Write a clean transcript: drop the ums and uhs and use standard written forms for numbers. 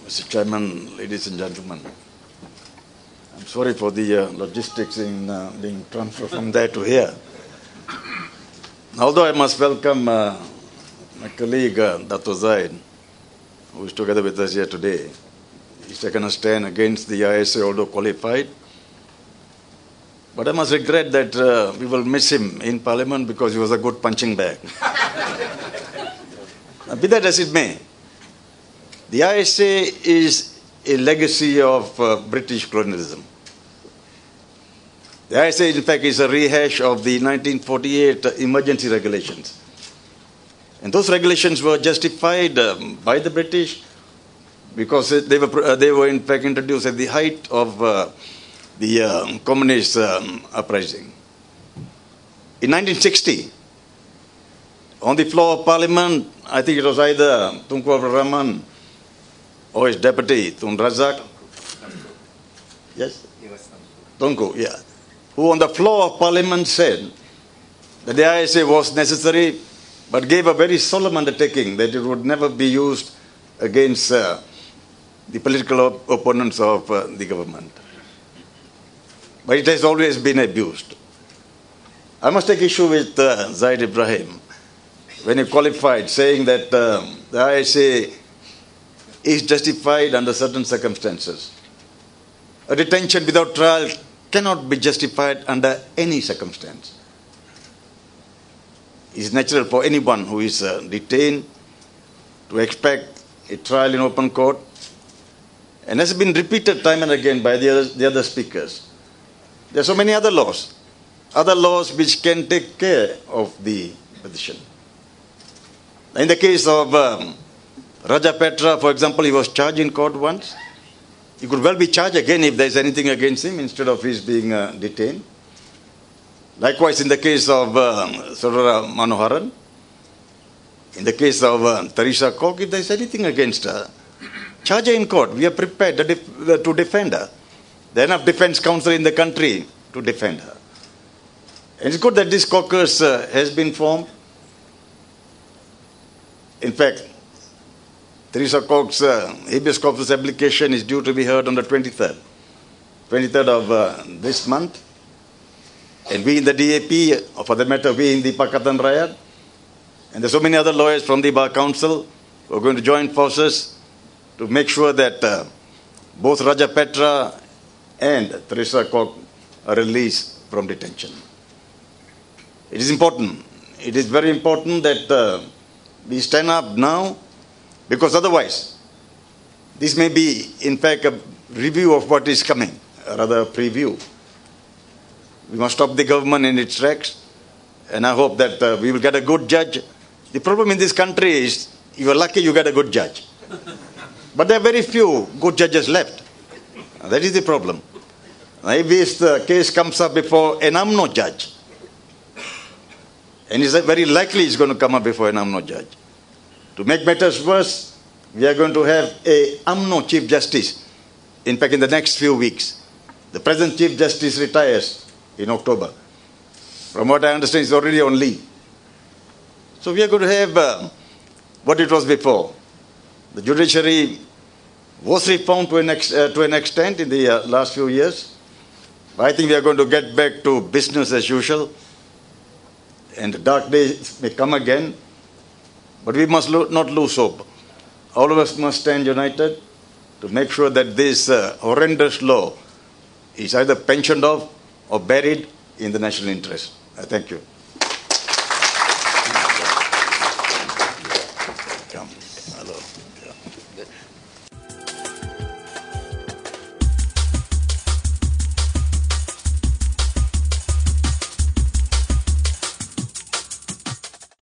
Mr. Chairman, ladies and gentlemen, I'm sorry for the logistics in being transferred from there to here. Although I must welcome my colleague Dato Zaid, who is together with us here today. He's taken a stand against the ISA, although qualified. But I must regret that we will miss him in Parliament because he was a good punching bag. Be that as it may, the ISA is a legacy of British colonialism. The ISA, in fact, is a rehash of the 1948 emergency regulations. And those regulations were justified by the British because they were in fact introduced at the height of the communist uprising. In 1960, on the floor of Parliament, I think it was either Tunku Abdul Rahman or his deputy, Tun Razak. Yes? Tunku, yeah. Who on the floor of Parliament said that the ISA was necessary, but gave a very solemn undertaking that it would never be used against the political opponents of the government. But it has always been abused. I must take issue with Zaid Ibrahim when he qualified, saying that the ISA is justified under certain circumstances. A detention without trial cannot be justified under any circumstance. It is natural for anyone who is detained to expect a trial in open court, and has been repeated time and again by the other speakers. There are so many other laws which can take care of the petition. In the case of Raja Petra, for example, he was charged in court once. He could well be charged again if there is anything against him instead of his being detained. Likewise, in the case of Saudara Manoharan, in the case of Teresa Kok, if there is anything against her, charge her in court. We are prepared to defend her. There are enough defense counsel in the country to defend her. And it's good that this caucus has been formed. In fact, Teresa Kok's habeas corpus application is due to be heard on the 23rd of this month. And we in the DAP, or for that matter, we in the Pakatan Rakyat, and there are so many other lawyers from the Bar Council who are going to join forces to make sure that both Raja Petra and Teresa Kok are released from detention. It is important. It is very important that we stand up now, because otherwise, this may be, in fact, a review of what is coming, rather a preview. We must stop the government in its tracks, and I hope that we will get a good judge. The problem in this country is, you are lucky you get a good judge. But there are very few good judges left. That is the problem. If this case comes up before an Umno judge, and it's very likely it's going to come up before an Umno judge. To make matters worse, we are going to have a Umno Chief Justice. In fact, in the next few weeks, the present Chief Justice retires in October. From what I understand, he's already on leave. So we are going to have what it was before. The judiciary was reformed to an extent in the last few years. But I think we are going to get back to business as usual. And the dark days may come again. But we must not lose hope. All of us must stand united to make sure that this horrendous law is either pensioned off or buried in the national interest. Thank you.